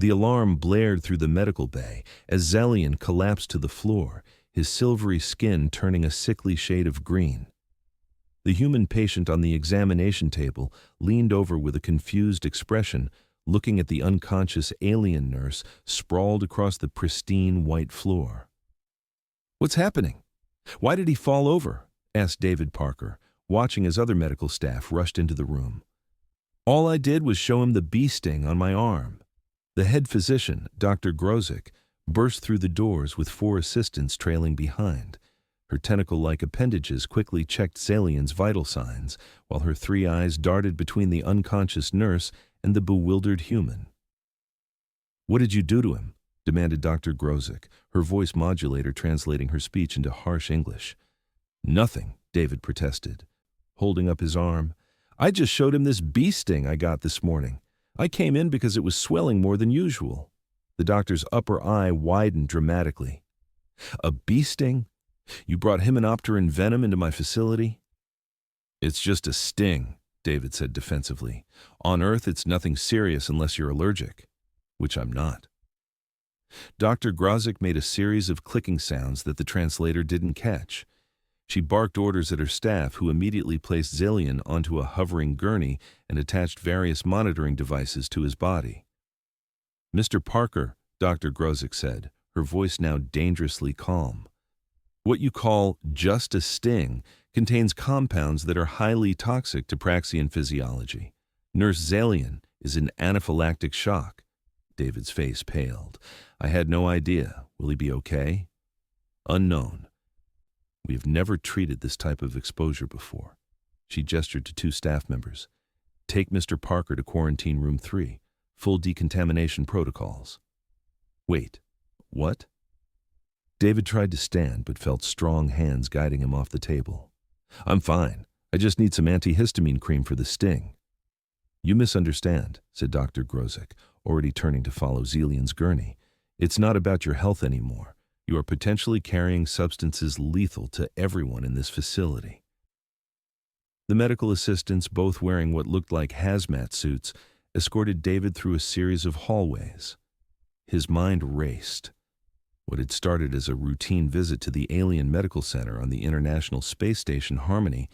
The alarm blared through the medical bay as Zelian collapsed to the floor, his silvery skin turning a sickly shade of green. The human patient on the examination table leaned over with a confused expression, looking at the unconscious alien nurse sprawled across the pristine white floor. "What's happening? Why did he fall over?" asked David Parker, watching as other medical staff rushed into the room. "All I did was show him the bee sting on my arm." The head physician, Dr. Grozik, burst through the doors with 4 assistants trailing behind. Her tentacle-like appendages quickly checked Zelian's vital signs, while her 3 eyes darted between the unconscious nurse and the bewildered human. "What did you do to him?" demanded Dr. Grozik, her voice modulator translating her speech into harsh English. "Nothing," David protested, holding up his arm. "I just showed him this bee sting I got this morning. I came in because it was swelling more than usual." The doctor's upper eye widened dramatically. "A bee sting? You brought hymenopteran venom into my facility?" "It's just a sting," David said defensively. "On Earth, it's nothing serious unless you're allergic," which I'm not. Dr. Grozik made a series of clicking sounds that the translator didn't catch. She barked orders at her staff, who immediately placed Zelian onto a hovering gurney and attached various monitoring devices to his body. "Mr. Parker," Dr. Grozik said, her voice now dangerously calm, "what you call just a sting contains compounds that are highly toxic to Praxian physiology. Nurse Zelian is in anaphylactic shock." David's face paled. "I had no idea. Will he be okay?" "Unknown. We have never treated this type of exposure before." She gestured to 2 staff members. "Take Mr. Parker to quarantine room 3. Full decontamination protocols." "Wait, what?" David tried to stand but felt strong hands guiding him off the table. "I'm fine. I just need some antihistamine cream for the sting." "You misunderstand," said Dr. Grozik, already turning to follow Zelian's gurney. "It's not about your health anymore. You are potentially carrying substances lethal to everyone in this facility." The medical assistants, both wearing what looked like hazmat suits, escorted David through a series of hallways. His mind raced. What had started as a routine visit to the Alien Medical Center on the International Space Station Harmony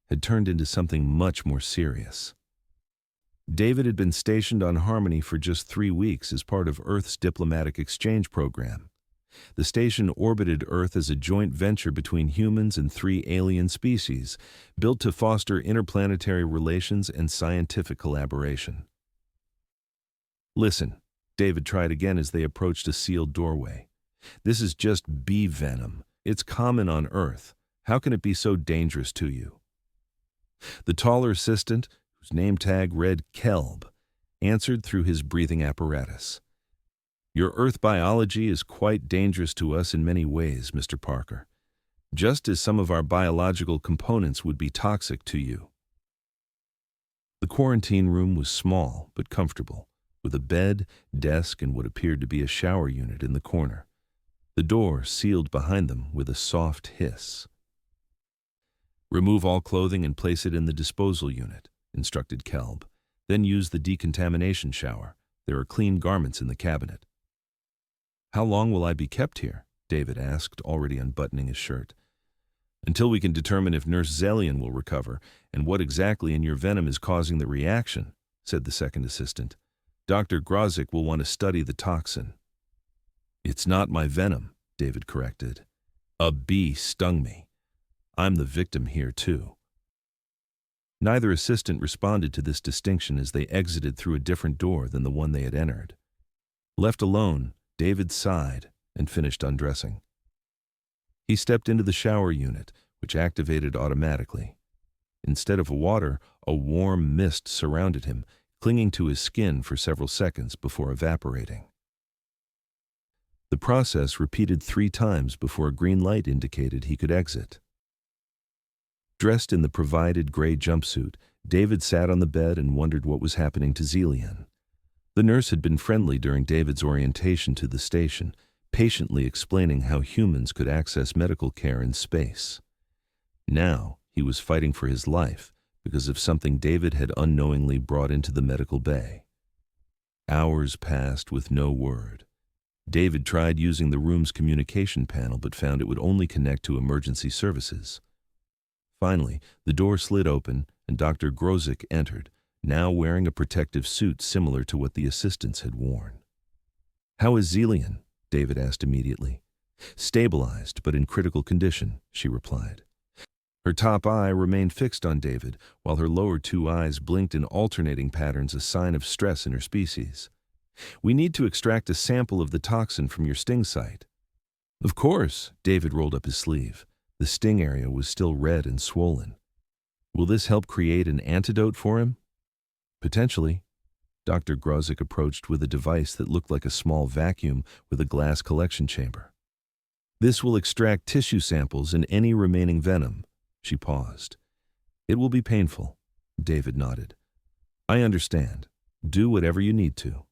had turned into something much more serious. David had been stationed on Harmony for just 3 weeks as part of Earth's diplomatic exchange program. The station orbited Earth as a joint venture between humans and 3 alien species, built to foster interplanetary relations and scientific collaboration. "Listen," David tried again as they approached a sealed doorway. "This is just bee venom. It's common on Earth. How can it be so dangerous to you?" The taller assistant, whose name tag read Kelb, answered through his breathing apparatus. "Your Earth biology is quite dangerous to us in many ways, Mr. Parker, just as some of our biological components would be toxic to you." The quarantine room was small but comfortable, with a bed, desk, and what appeared to be a shower unit in the corner. The door sealed behind them with a soft hiss. "Remove all clothing and place it in the disposal unit," instructed Kelb. "Then use the decontamination shower. There are clean garments in the cabinet." "How long will I be kept here?" David asked, already unbuttoning his shirt. "Until we can determine if Nurse Zelian will recover and what exactly in your venom is causing the reaction," said the second assistant. "Dr. Grozik will want to study the toxin." "It's not my venom," David corrected. "A bee stung me. I'm the victim here, too." Neither assistant responded to this distinction as they exited through a different door than the one they had entered. Left alone, David sighed and finished undressing. He stepped into the shower unit, which activated automatically. Instead of water, a warm mist surrounded him, clinging to his skin for several seconds before evaporating. The process repeated 3 times before a green light indicated he could exit. Dressed in the provided gray jumpsuit, David sat on the bed and wondered what was happening to Zelian. The nurse had been friendly during David's orientation to the station, patiently explaining how humans could access medical care in space. Now he was fighting for his life because of something David had unknowingly brought into the medical bay. Hours passed with no word. David tried using the room's communication panel but found it would only connect to emergency services. Finally, the door slid open and Dr. Grozik entered, now wearing a protective suit similar to what the assistants had worn. "How is Zelian?" David asked immediately. "Stabilized, but in critical condition," she replied. Her top eye remained fixed on David, while her lower two eyes blinked in alternating patterns, a sign of stress in her species. "We need to extract a sample of the toxin from your sting site." "Of course," David rolled up his sleeve. The sting area was still red and swollen. "Will this help create an antidote for him?" "Potentially." Dr. Grozik approached with a device that looked like a small vacuum with a glass collection chamber. "This will extract tissue samples and any remaining venom." She paused. "It will be painful." David nodded. "I understand. Do whatever you need to."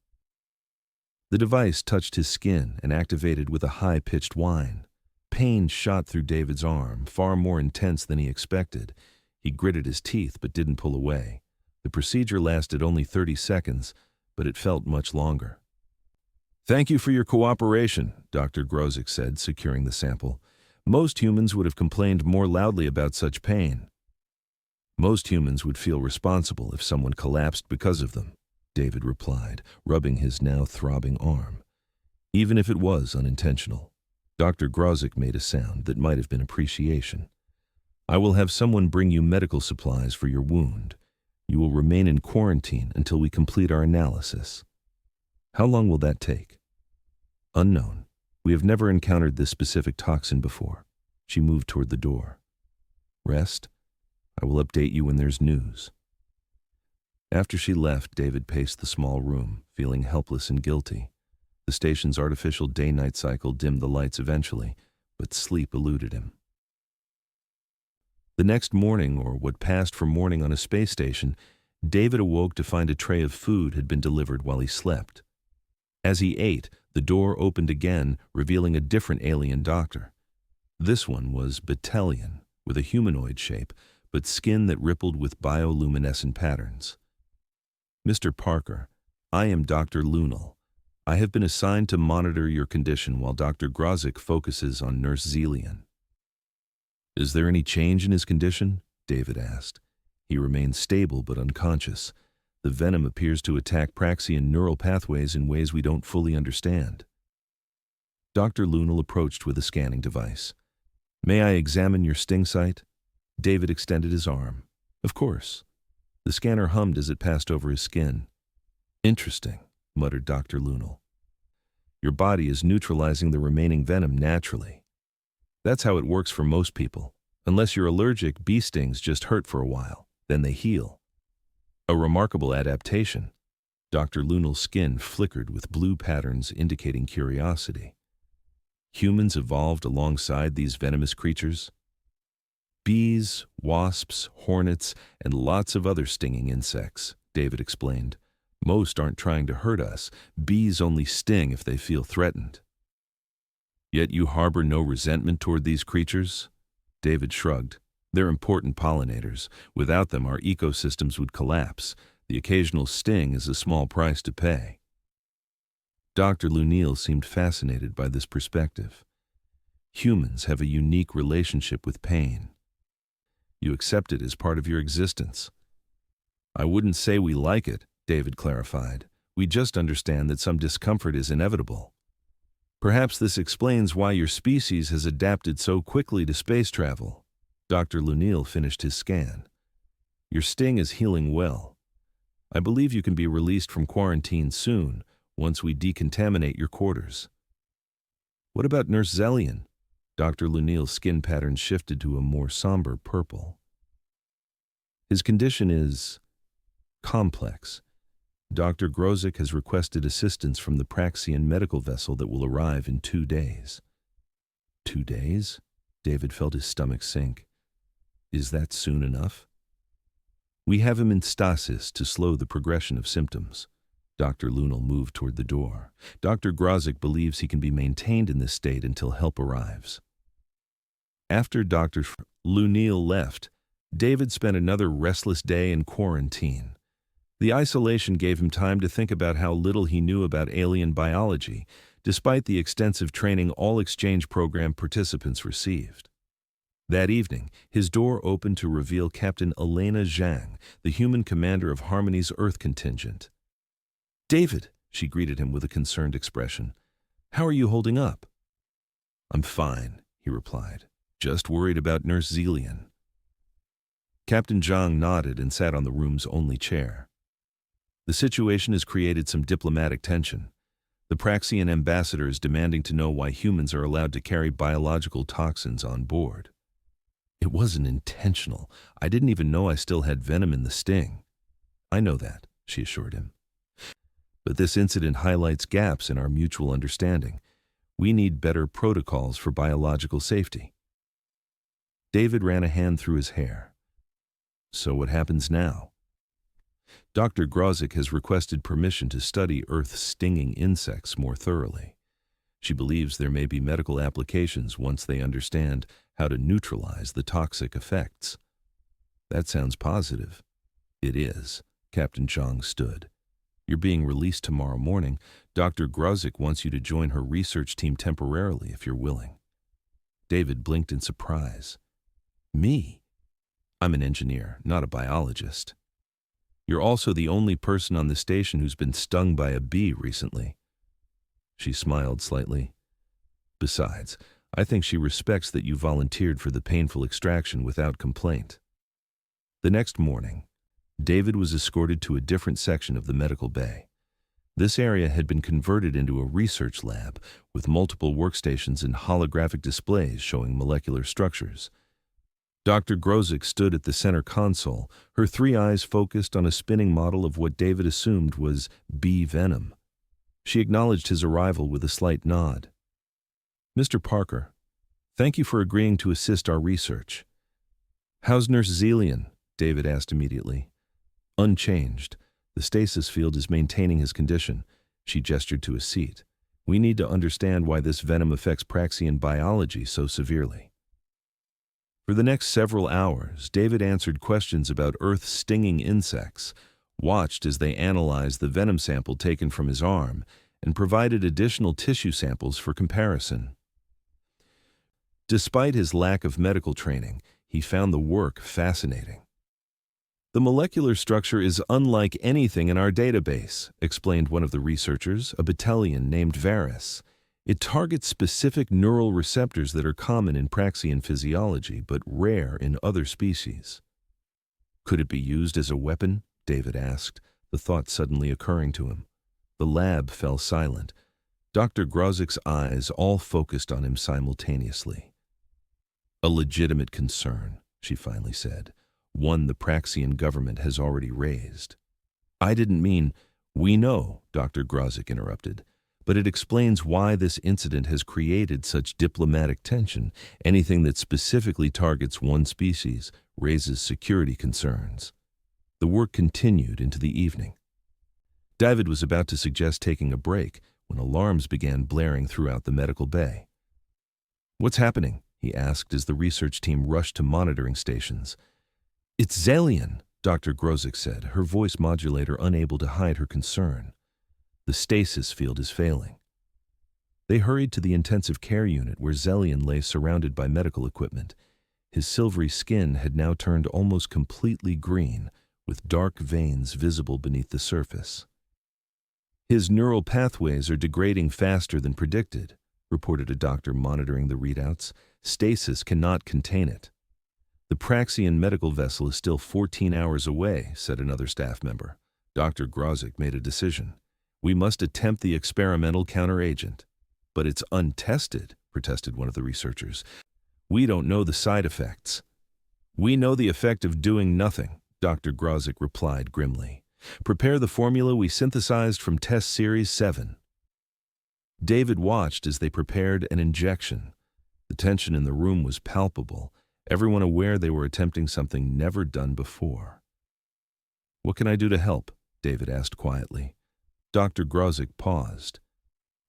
The device touched his skin and activated with a high-pitched whine. Pain shot through David's arm, far more intense than he expected. He gritted his teeth but didn't pull away. The procedure lasted only 30 seconds, but it felt much longer. "Thank you for your cooperation," Dr. Grozik said, securing the sample. "Most humans would have complained more loudly about such pain." "Most humans would feel responsible if someone collapsed because of them," David replied, rubbing his now throbbing arm. "Even if it was unintentional." Dr. Grozik made a sound that might have been appreciation. "I will have someone bring you medical supplies for your wound. You will remain in quarantine until we complete our analysis." "How long will that take?" "Unknown. We have never encountered this specific toxin before." She moved toward the door. "Rest. I will update you when there's news." After she left, David paced the small room, feeling helpless and guilty. The station's artificial day-night cycle dimmed the lights eventually, but sleep eluded him. The next morning, or what passed for morning on a space station, David awoke to find a tray of food had been delivered while he slept. As he ate, the door opened again, revealing a different alien doctor. This one was Battalion, with a humanoid shape, but skin that rippled with bioluminescent patterns. "Mr. Parker, I am Dr. Lunel. I have been assigned to monitor your condition while Dr. Grozik focuses on Nurse Zelian." "Is there any change in his condition?" David asked. "He remains stable but unconscious. The venom appears to attack praxian neural pathways in ways we don't fully understand." Dr. Lunel approached with a scanning device. "May I examine your sting site?" David extended his arm. "Of course." The scanner hummed as it passed over his skin. "Interesting," muttered Dr. Lunel. "Your body is neutralizing the remaining venom naturally. That's how it works for most people. Unless you're allergic, bee stings just hurt for a while, then they heal." "A remarkable adaptation." Dr. Lunel's skin flickered with blue patterns indicating curiosity. "Humans evolved alongside these venomous creatures?" "Bees, wasps, hornets, and lots of other stinging insects," David explained. "Most aren't trying to hurt us. Bees only sting if they feel threatened." "Yet you harbor no resentment toward these creatures?" David shrugged. "They're important pollinators. Without them, our ecosystems would collapse. The occasional sting is a small price to pay." Dr. Lunel seemed fascinated by this perspective. "Humans have a unique relationship with pain. You accept it as part of your existence." "I wouldn't say we like it," David clarified. "We just understand that some discomfort is inevitable." "Perhaps this explains why your species has adapted so quickly to space travel." Dr. Lunel finished his scan. "Your sting is healing well. I believe you can be released from quarantine soon, once we decontaminate your quarters." "What about Nurse Zelian?" Dr. Lunel's skin pattern shifted to a more somber purple. "His condition is complex. Dr. Grozik has requested assistance from the Praxian medical vessel that will arrive in 2 days." 2 days? David felt his stomach sink. Is that soon enough? "We have him in stasis to slow the progression of symptoms." Dr. Lunel moved toward the door. "Dr. Grozik believes he can be maintained in this state until help arrives." After Dr. Lunel left, David spent another restless day in quarantine. The isolation gave him time to think about how little he knew about alien biology, despite the extensive training all exchange program participants received. That evening, his door opened to reveal Captain Elena Zhang, the human commander of Harmony's Earth contingent. "David," she greeted him with a concerned expression. "How are you holding up?" "I'm fine," he replied. "Just worried about Nurse Zelian." Captain Zhang nodded and sat on the room's only chair. "The situation has created some diplomatic tension. The Praxian ambassador is demanding to know why humans are allowed to carry biological toxins on board." "It wasn't intentional. I didn't even know I still had venom in the sting." "I know that," she assured him. "But this incident highlights gaps in our mutual understanding. We need better protocols for biological safety." David ran a hand through his hair. "So what happens now?" "Dr. Grozik has requested permission to study Earth's stinging insects more thoroughly. She believes there may be medical applications once they understand how to neutralize the toxic effects." "That sounds positive." "It is." Captain Zhang stood. "You're being released tomorrow morning. Dr. Grozik wants you to join her research team temporarily if you're willing." David blinked in surprise. "Me? I'm an engineer, not a biologist." "You're also the only person on the station who's been stung by a bee recently." She smiled slightly. "Besides, I think she respects that you volunteered for the painful extraction without complaint." The next morning, David was escorted to a different section of the medical bay. This area had been converted into a research lab with multiple workstations and holographic displays showing molecular structures. Dr. Grozik stood at the center console, her three eyes focused on a spinning model of what David assumed was bee venom. She acknowledged his arrival with a slight nod. "Mr. Parker, thank you for agreeing to assist our research." "How's Nurse Zelian?" David asked immediately. "Unchanged. The stasis field is maintaining his condition." She gestured to a seat. "We need to understand why this venom affects Praxian biology so severely." For the next several hours, David answered questions about Earth's stinging insects, watched as they analyzed the venom sample taken from his arm, and provided additional tissue samples for comparison. Despite his lack of medical training, he found the work fascinating. "The molecular structure is unlike anything in our database," explained one of the researchers, a battalion named Varys. "It targets specific neural receptors that are common in Praxian physiology, but rare in other species." "Could it be used as a weapon?" David asked, the thought suddenly occurring to him. The lab fell silent. Dr. Grozik's eyes all focused on him simultaneously. "A legitimate concern," she finally said. "One the Praxian government has already raised." "I didn't mean—" "We know," Dr. Grozik interrupted. "But it explains why this incident has created such diplomatic tension. Anything that specifically targets one species raises security concerns." The work continued into the evening. David was about to suggest taking a break when alarms began blaring throughout the medical bay. "What's happening?" he asked as the research team rushed to monitoring stations. "It's Zelian," Dr. Grozik said, her voice modulator unable to hide her concern. "The stasis field is failing." They hurried to the intensive care unit where Zelian lay surrounded by medical equipment. His silvery skin had now turned almost completely green, with dark veins visible beneath the surface. "His neural pathways are degrading faster than predicted," reported a doctor monitoring the readouts. "Stasis cannot contain it." "The Praxian medical vessel is still 14 hours away," said another staff member. Dr. Grozik made a decision. "We must attempt the experimental counteragent." "But it's untested," protested one of the researchers. "We don't know the side effects." "We know the effect of doing nothing," Dr. Grozik replied grimly. "Prepare the formula we synthesized from test series 7. David watched as they prepared an injection. The tension in the room was palpable, everyone aware they were attempting something never done before. "What can I do to help?" David asked quietly. Dr. Grozik paused.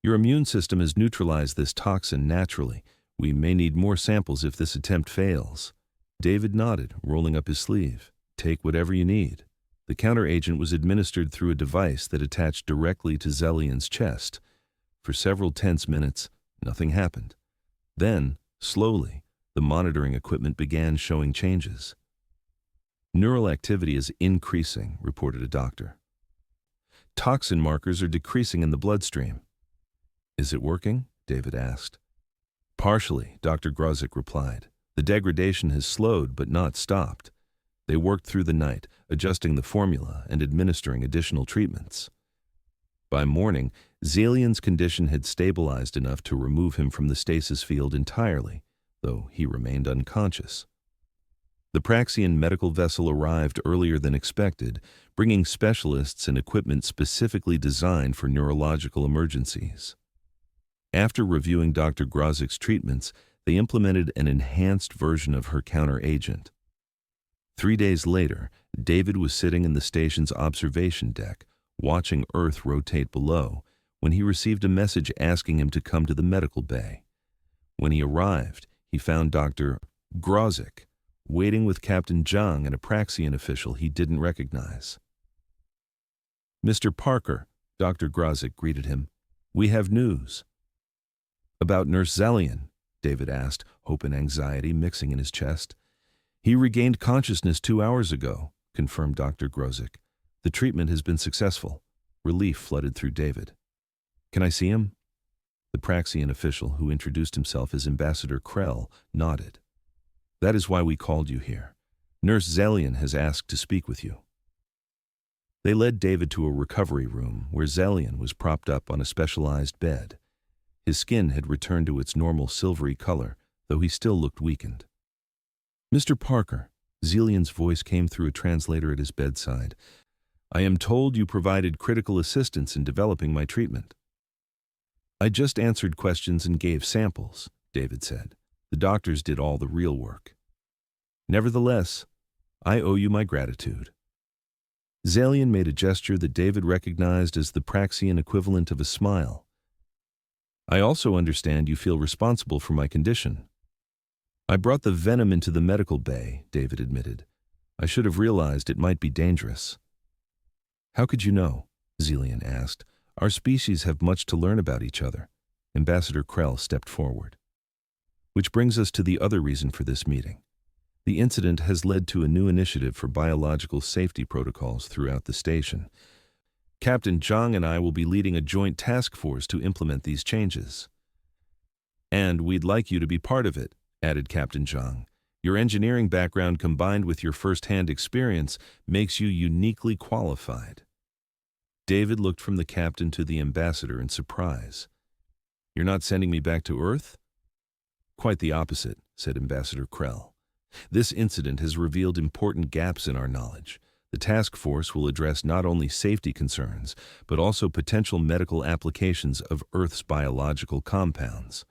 "Your immune system has neutralized this toxin naturally. We may need more samples if this attempt fails." David nodded, rolling up his sleeve. "Take whatever you need." The counteragent was administered through a device that attached directly to Zelian's chest. For several tense minutes, nothing happened. Then, slowly, the monitoring equipment began showing changes. Neural activity is increasing, reported a doctor. Toxin markers are decreasing in the bloodstream. Is it working? David asked. Partially, Dr. Grozik replied. The degradation has slowed but not stopped. They worked through the night, adjusting the formula and administering additional treatments. By morning, Zelian's condition had stabilized enough to remove him from the stasis field entirely, though he remained unconscious. The Praxian medical vessel arrived earlier than expected, bringing specialists and equipment specifically designed for neurological emergencies. After reviewing Dr. Grozik's treatments, they implemented an enhanced version of her counteragent. 3 days later, David was sitting in the station's observation deck, watching Earth rotate below, when he received a message asking him to come to the medical bay. When he arrived, he found Dr. Grozik waiting with Captain Zhang and a Praxian official he didn't recognize. "Mr. Parker," Dr. Grozik greeted him, "we have news." "About Nurse Zelian?" David asked, hope and anxiety mixing in his chest. "He regained consciousness 2 hours ago," confirmed Dr. Grozik. "The treatment has been successful." Relief flooded through David. "Can I see him?" The Praxian official, who introduced himself as Ambassador Krell, nodded. "That is why we called you here. Nurse Zelian has asked to speak with you." They led David to a recovery room where Zelian was propped up on a specialized bed. His skin had returned to its normal silvery color, though he still looked weakened. "Mr. Parker," Zelian's voice came through a translator at his bedside, "I am told you provided critical assistance in developing my treatment." "I just answered questions and gave samples," David said. "The doctors did all the real work. Nevertheless, I owe you my gratitude." Zelian made a gesture that David recognized as the Praxian equivalent of a smile. "I also understand you feel responsible for my condition." "I brought the venom into the medical bay," David admitted. "I should have realized it might be dangerous." "How could you know?" Zelian asked. "Our species have much to learn about each other." Ambassador Krell stepped forward. "Which brings us to the other reason for this meeting. The incident has led to a new initiative for biological safety protocols throughout the station. Captain Zhang and I will be leading a joint task force to implement these changes. And we'd like you to be part of it," added Captain Zhang. "Your engineering background combined with your first-hand experience makes you uniquely qualified." David looked from the captain to the ambassador in surprise. "You're not sending me back to Earth?" "Quite the opposite," said Ambassador Krell. "This incident has revealed important gaps in our knowledge. The task force will address not only safety concerns, but also potential medical applications of Earth's biological compounds."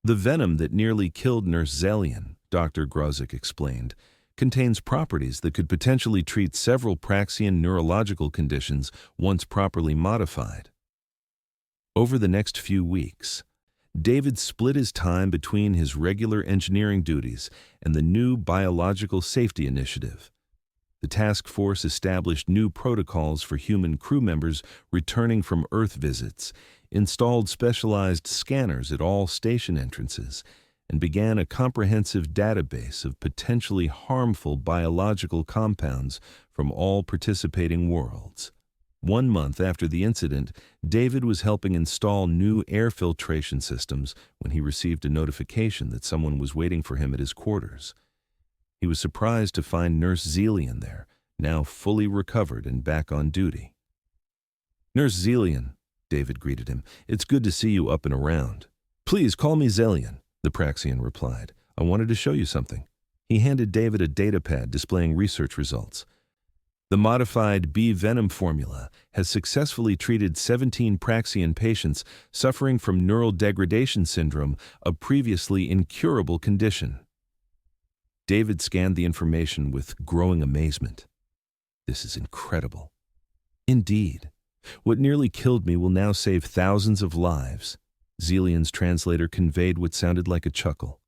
"The venom that nearly killed Nurse Zelian," Dr. Grozik explained, "contains properties that could potentially treat several Praxian neurological conditions once properly modified." Over the next few weeks, David split his time between his regular engineering duties and the new biological safety initiative. The task force established new protocols for human crew members returning from Earth visits, installed specialized scanners at all station entrances, and began a comprehensive database of potentially harmful biological compounds from all participating worlds. 1 month after the incident, David was helping install new air filtration systems when he received a notification that someone was waiting for him at his quarters. He was surprised to find Nurse Zelian there, now fully recovered and back on duty. "Nurse Zelian," David greeted him, "it's good to see you up and around." "Please call me Zelian," the Praxian replied. "I wanted to show you something." He handed David a datapad displaying research results. "The modified bee venom formula has successfully treated 17 Praxian patients suffering from neural degradation syndrome, a previously incurable condition." David scanned the information with growing amazement. "This is incredible." "Indeed. What nearly killed me will now save thousands of lives." Zelian's translator conveyed what sounded like a chuckle.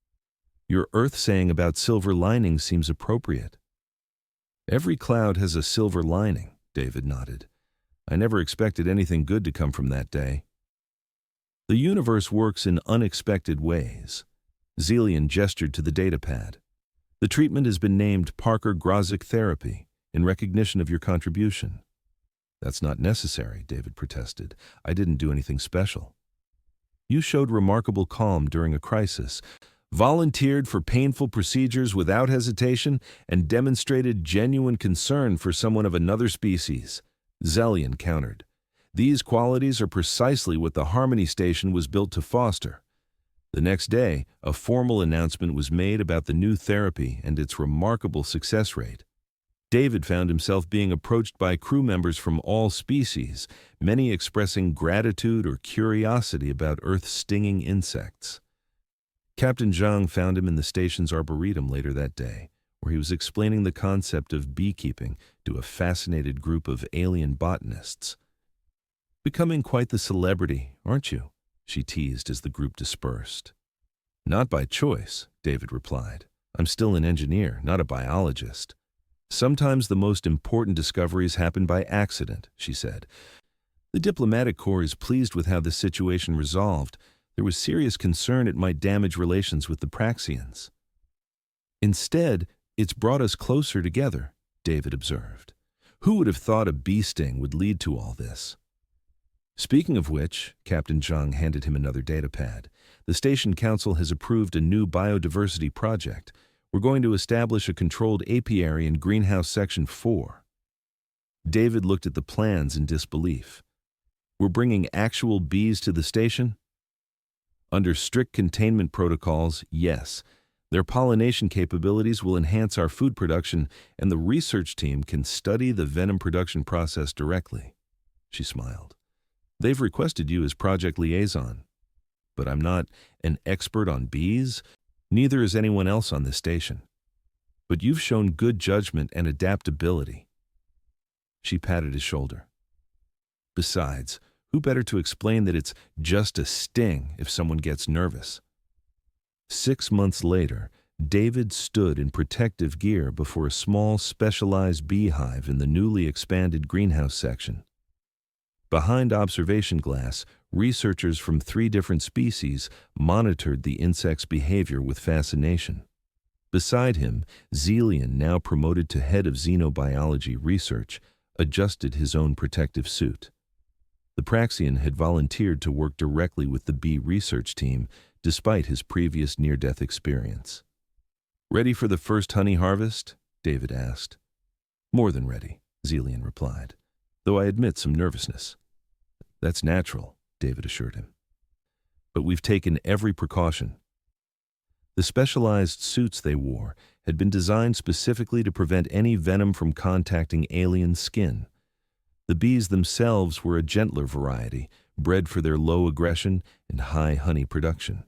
"Your Earth saying about silver linings seems appropriate." Every cloud has a silver lining, David nodded. I never expected anything good to come from that day. The universe works in unexpected ways. Zelian gestured to the datapad. The treatment has been named Parker-Grozic therapy in recognition of your contribution. That's not necessary, David protested. I didn't do anything special. You showed remarkable calm during a crisis, volunteered for painful procedures without hesitation, and demonstrated genuine concern for someone of another species, Zelian countered. These qualities are precisely what the Harmony Station was built to foster. The next day, a formal announcement was made about the new therapy and its remarkable success rate. David found himself being approached by crew members from all species, many expressing gratitude or curiosity about Earth's stinging insects. Captain Zhang found him in the station's arboretum later that day, where he was explaining the concept of beekeeping to a fascinated group of alien botanists. Becoming quite the celebrity, aren't you? She teased as the group dispersed. Not by choice, David replied. I'm still an engineer, not a biologist. Sometimes the most important discoveries happen by accident, she said. The diplomatic corps is pleased with how the situation resolved. There was serious concern it might damage relations with the Praxians. Instead, it's brought us closer together, David observed. Who would have thought a bee sting would lead to all this? Speaking of which, Captain Zhang handed him another datapad. The Station Council has approved a new biodiversity project. We're going to establish a controlled apiary in Greenhouse Section 4. David looked at the plans in disbelief. We're bringing actual bees to the station? Under strict containment protocols, yes. Their pollination capabilities will enhance our food production, and the research team can study the venom production process directly. She smiled. They've requested you as project liaison. But I'm not an expert on bees. Neither is anyone else on this station. But you've shown good judgment and adaptability. She patted his shoulder. Besides, who better to explain that it's just a sting if someone gets nervous? 6 months later, David stood in protective gear before a small specialized beehive in the newly expanded greenhouse section. Behind observation glass, researchers from 3 different species monitored the insect's behavior with fascination. Beside him, Zelian, now promoted to head of xenobiology research, adjusted his own protective suit. The Praxian had volunteered to work directly with the bee research team, despite his previous near-death experience. Ready for the first honey harvest? David asked. More than ready, Zelian replied, though I admit some nervousness. That's natural, David assured him. But we've taken every precaution. The specialized suits they wore had been designed specifically to prevent any venom from contacting alien skin. The bees themselves were a gentler variety, bred for their low aggression and high honey production.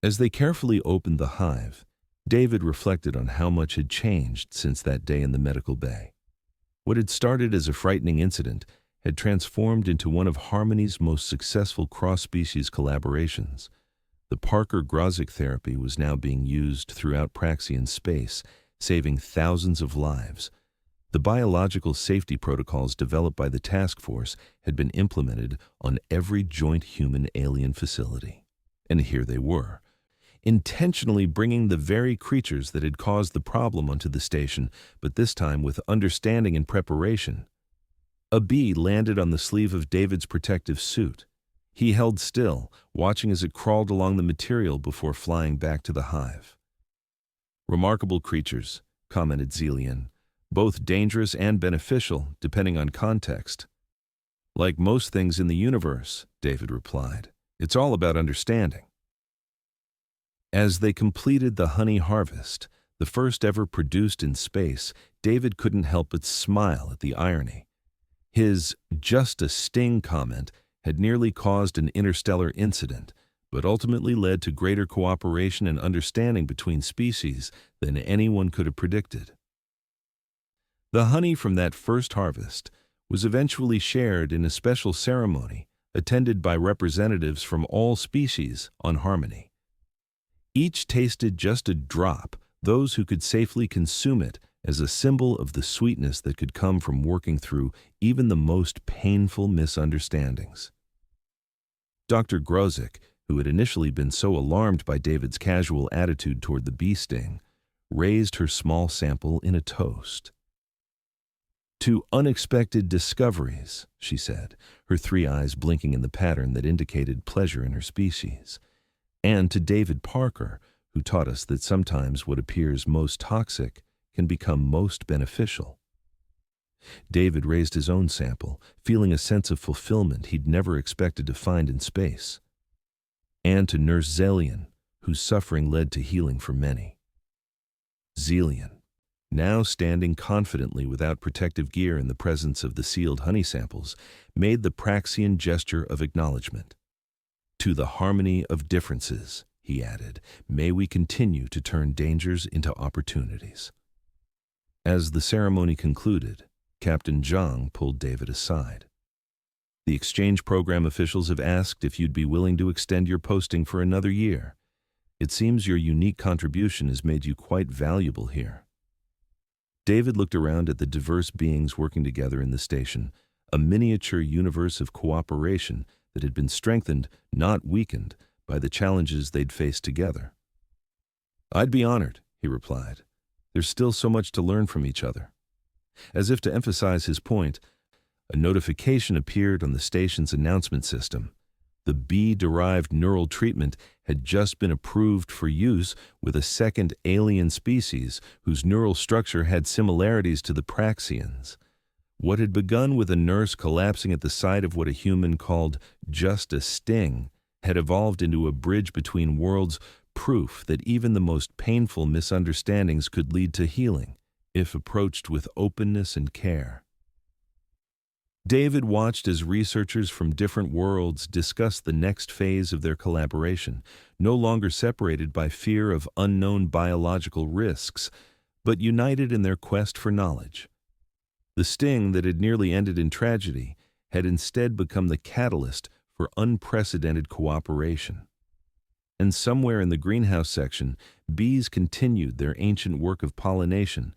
As they carefully opened the hive, David reflected on how much had changed since that day in the medical bay. What had started as a frightening incident had transformed into one of Harmony's most successful cross-species collaborations. The Parker-Grozic therapy was now being used throughout Praxian space, saving thousands of lives. The biological safety protocols developed by the task force had been implemented on every joint human-alien facility. And here they were, intentionally bringing the very creatures that had caused the problem onto the station, but this time with understanding and preparation. A bee landed on the sleeve of David's protective suit. He held still, watching as it crawled along the material before flying back to the hive. Remarkable creatures, commented Zelian, both dangerous and beneficial, depending on context. Like most things in the universe, David replied, it's all about understanding. As they completed the honey harvest, the first ever produced in space, David couldn't help but smile at the irony. His "just a sting" comment had nearly caused an interstellar incident, but ultimately led to greater cooperation and understanding between species than anyone could have predicted. The honey from that first harvest was eventually shared in a special ceremony attended by representatives from all species on Harmony. Each tasted just a drop. Those who could safely consume it as a symbol of the sweetness that could come from working through even the most painful misunderstandings. Dr. Grozik, who had initially been so alarmed by David's casual attitude toward the bee sting, raised her small sample in a toast. "To unexpected discoveries," she said, her three eyes blinking in the pattern that indicated pleasure in her species. "And to David Parker, who taught us that sometimes what appears most toxic can become most beneficial." David raised his own sample, feeling a sense of fulfillment he'd never expected to find in space. "And to Nurse Zelian, whose suffering led to healing for many." Zelian, now standing confidently without protective gear in the presence of the sealed honey samples, made the Praxian gesture of acknowledgement. "To the harmony of differences," he added, "may we continue to turn dangers into opportunities." As the ceremony concluded, Captain Zhang pulled David aside. "The exchange program officials have asked if you'd be willing to extend your posting for another year. It seems your unique contribution has made you quite valuable here." David looked around at the diverse beings working together in the station, a miniature universe of cooperation that had been strengthened, not weakened, by the challenges they'd faced together. "I'd be honored," he replied. "There's still so much to learn from each other." As if to emphasize his point, a notification appeared on the station's announcement system. The bee-derived neural treatment had just been approved for use with a second alien species whose neural structure had similarities to the Praxians. What had begun with a nurse collapsing at the sight of what a human called just a sting had evolved into a bridge between worlds, proof that even the most painful misunderstandings could lead to healing, if approached with openness and care. David watched as researchers from different worlds discussed the next phase of their collaboration, no longer separated by fear of unknown biological risks, but united in their quest for knowledge. The sting that had nearly ended in tragedy had instead become the catalyst for unprecedented cooperation. And somewhere in the greenhouse section, bees continued their ancient work of pollination,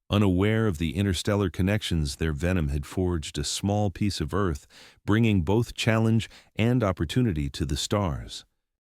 unaware of the interstellar connections their venom had forged a small piece of Earth, bringing both challenge and opportunity to the stars.